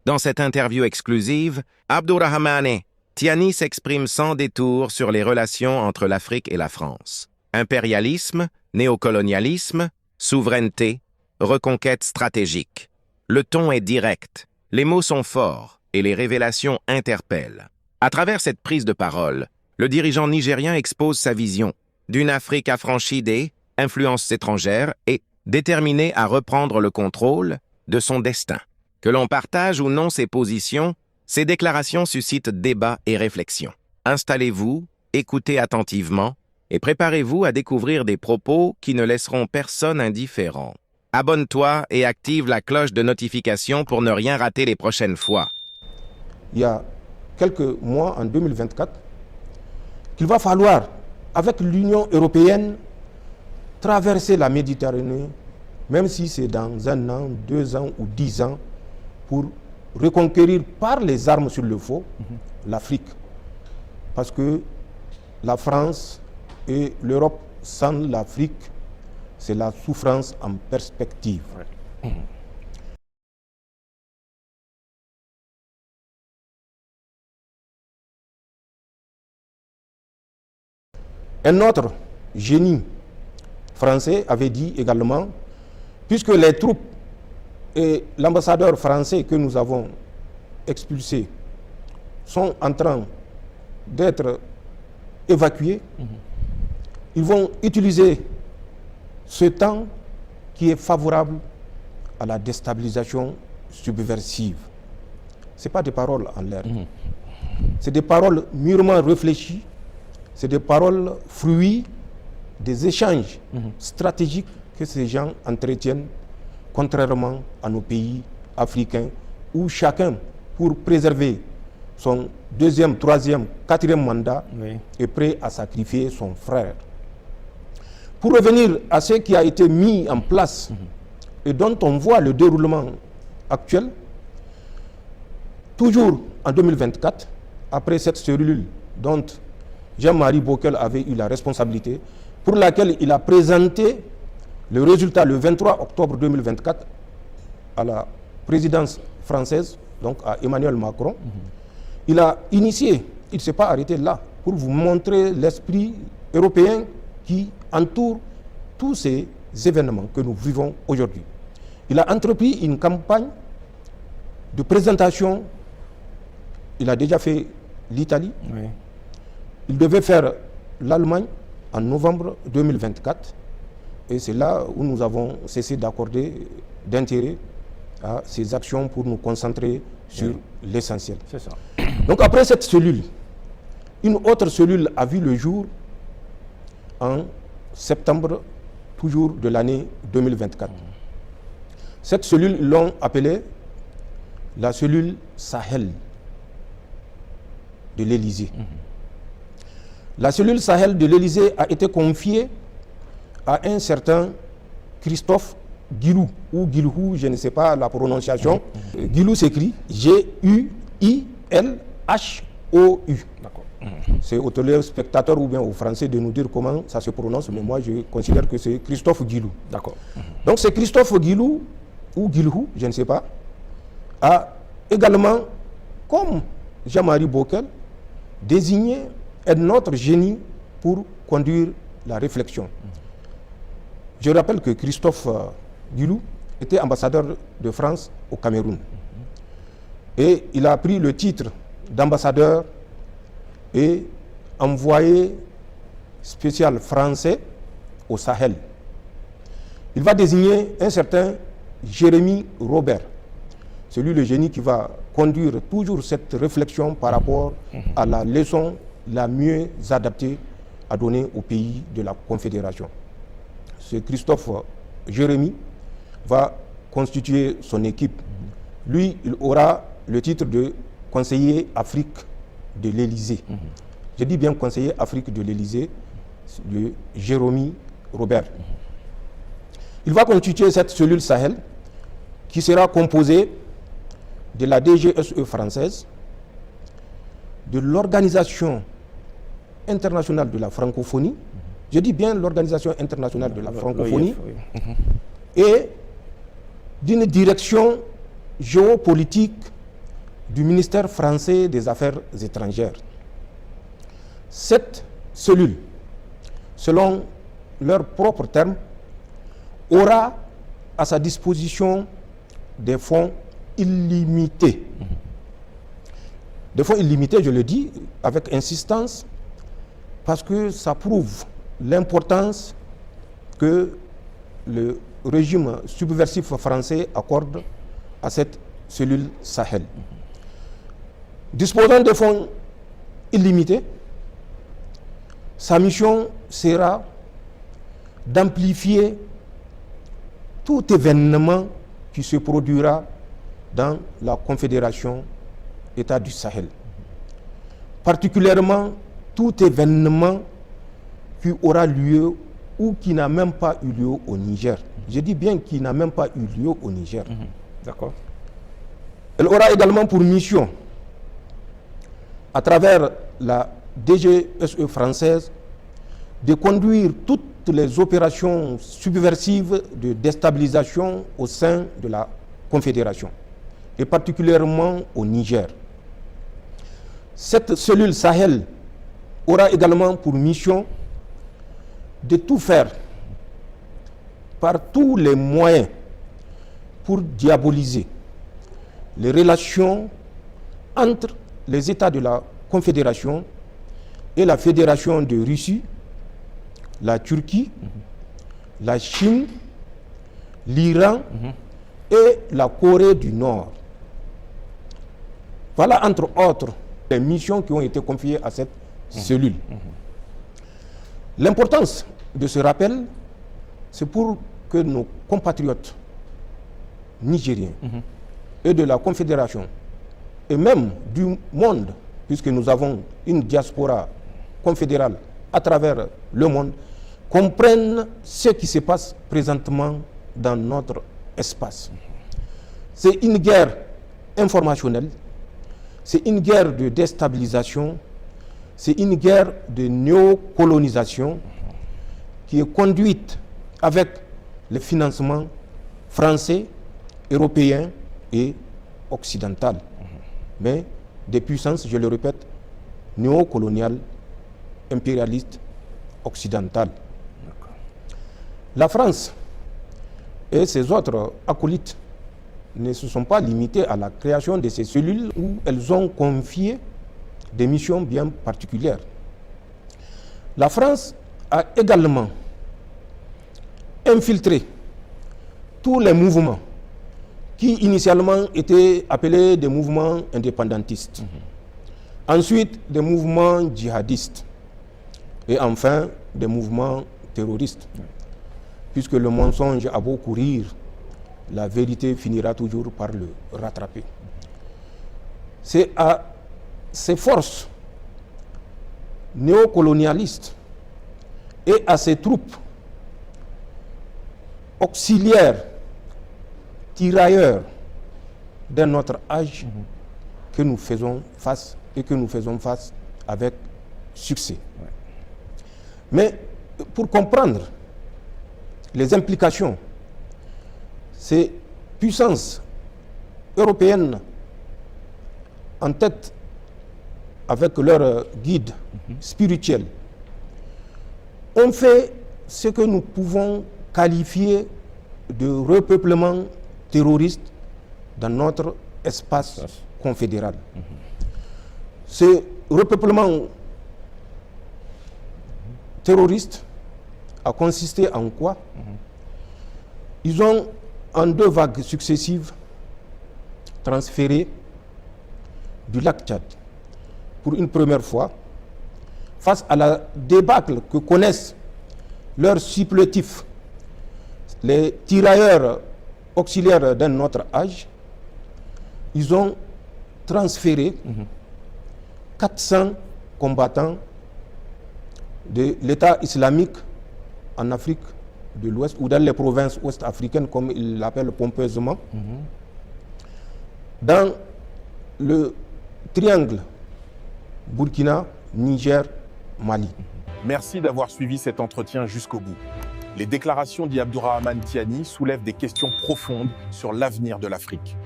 Dans cette interview exclusive, Abdourahmane Tiani s'exprime sans détour sur les relations entre l'Afrique et la France. Impérialisme, néocolonialisme, souveraineté, reconquête stratégique. Le ton est direct, les mots sont forts et les révélations interpellent. À travers cette prise de parole, le dirigeant nigérien expose sa vision d'une Afrique affranchie des influences étrangères et déterminée à reprendre le contrôle de son destin. Que l'on partage ou non ses positions, ces déclarations suscitent débat et réflexion. Installez-vous, écoutez attentivement et préparez-vous à découvrir des propos qui ne laisseront personne indifférent. Abonne-toi et active la cloche de notification pour ne rien rater les prochaines fois. Il y a quelques mois, en 2024, qu'il va falloir, avec l'Union européenne, traverser la Méditerranée, même si c'est dans 1 an, 2 ans ou 10 ans, pour reconquérir par les armes sur le feu l'Afrique. Parce que la France et l'Europe sans l'Afrique, c'est la souffrance en perspective. Un autre génie français avait dit également, puisque les troupes et l'ambassadeur français que nous avons expulsé sont en train d'être évacués, ils vont utiliser ce temps qui est favorable à la déstabilisation subversive. Ce n'est pas des paroles en l'air. C'est des paroles mûrement réfléchies, c'est des paroles fruits des échanges stratégiques que ces gens entretiennent, contrairement à nos pays africains, où chacun, pour préserver son 2e, 3e, 4e mandat, est prêt à sacrifier son frère. Pour revenir à ce qui a été mis en place et dont on voit le déroulement actuel, toujours en 2024, après cette cellule dont Jean-Marie Bockel avait eu la responsabilité, pour laquelle il a présenté le résultat le 23 octobre 2024 à la présidence française, donc à Emmanuel Macron. Il a initié, il ne s'est pas arrêté là, pour vous montrer l'esprit européen qui entoure tous ces événements que nous vivons aujourd'hui. Il a entrepris une campagne de présentation. Il a déjà fait l'Italie. Il devait faire l'Allemagne en novembre 2024. Et c'est là où nous avons cessé d'accorder d'intérêt à ces actions pour nous concentrer sur l'essentiel. C'est ça. Donc après cette cellule, une autre cellule a vu le jour en septembre, toujours de l'année 2024. Cette cellule, ils l'ont appelée la cellule Sahel de l'Élysée. La cellule Sahel de l'Élysée a été confiée à un certain Christophe Guilou, ou Guilhou, je ne sais pas la prononciation. Guilou s'écrit G-U-I-L-H-O-U. C'est aux téléspectateurs ou bien aux Français de nous dire comment ça se prononce, mais moi je considère que c'est Christophe Guilou. D'accord. Donc c'est Christophe Guilou, ou Guilhou, je ne sais pas, a également, comme Jean-Marie Bockel, désigné un autre génie pour conduire la réflexion. Je rappelle que Christophe Guilou était ambassadeur de France au Cameroun. Et il a pris le titre d'ambassadeur et envoyé spécial français au Sahel. Il va désigner un certain Jérémy Robert, celui le génie qui va conduire toujours cette réflexion par rapport à la leçon la mieux adaptée à donner au pays de la Confédération. Ce Christophe Jérémy va constituer son équipe. Lui, il aura le titre de conseiller Afrique de l'Élysée. Je dis bien conseiller Afrique de l'Élysée, de Jérémy Robert. Il va constituer cette cellule Sahel qui sera composée de la DGSE française, de l'Organisation internationale de la francophonie, je dis bien l'Organisation internationale de la francophonie, et d'une direction géopolitique du ministère français des Affaires étrangères. Cette cellule, selon leurs propres termes, aura à sa disposition des fonds illimités. Des fonds illimités, je le dis avec insistance, parce que ça prouve l'importance que le régime subversif français accorde à cette cellule Sahel. Disposant de fonds illimités, sa mission sera d'amplifier tout événement qui se produira dans la Confédération États du Sahel. Particulièrement tout événement qui aura lieu ou qui n'a même pas eu lieu au Niger. Je dis bien qui n'a même pas eu lieu au Niger. D'accord. Elle aura également pour mission, à travers la DGSE française, de conduire toutes les opérations subversives de déstabilisation au sein de la Confédération, et particulièrement au Niger. Cette cellule Sahel aura également pour mission de tout faire par tous les moyens pour diaboliser les relations entre les États de la Confédération et la Fédération de Russie, la Turquie, la Chine, l'Iran et la Corée du Nord. Voilà, entre autres, les missions qui ont été confiées à cette cellule. L'importance de ce rappel, c'est pour que nos compatriotes nigériens et de la Confédération, et même du monde, puisque nous avons une diaspora confédérale à travers le monde, comprennent ce qui se passe présentement dans notre espace. C'est une guerre informationnelle, c'est une guerre de déstabilisation, c'est une guerre de néocolonisation qui est conduite avec le financement français, européen et occidental. Mais des puissances, je le répète, néocoloniales, impérialistes, occidentales. La France et ses autres acolytes ne se sont pas limités à la création de ces cellules où elles ont confié des missions bien particulières. La France a également infiltré tous les mouvements qui initialement étaient appelés des mouvements indépendantistes, ensuite des mouvements djihadistes et enfin des mouvements terroristes. Puisque le mensonge a beau courir, la vérité finira toujours par le rattraper. C'est à ces forces néocolonialistes et à ces troupes auxiliaires, tirailleurs de notre âge que nous faisons face et que nous faisons face avec succès. Mais pour comprendre les implications, ces puissances européennes en tête avec leur guide spirituel ont fait ce que nous pouvons qualifier de repeuplement terroriste dans notre espace confédéral. Ce repeuplement terroriste a consisté en quoi? Ils ont, en 2 vagues successives, transféré du lac Tchad, pour une première fois, face à la débâcle que connaissent leurs supplétifs, les tirailleurs auxiliaires d'un autre âge, ils ont transféré 400 combattants de l'État islamique en Afrique de l'Ouest ou dans les provinces ouest-africaines, comme ils l'appellent pompeusement, dans le triangle Burkina, Niger, Mali. Merci d'avoir suivi cet entretien jusqu'au bout. Les déclarations d'Abdourahmane Tiani soulèvent des questions profondes sur l'avenir de l'Afrique.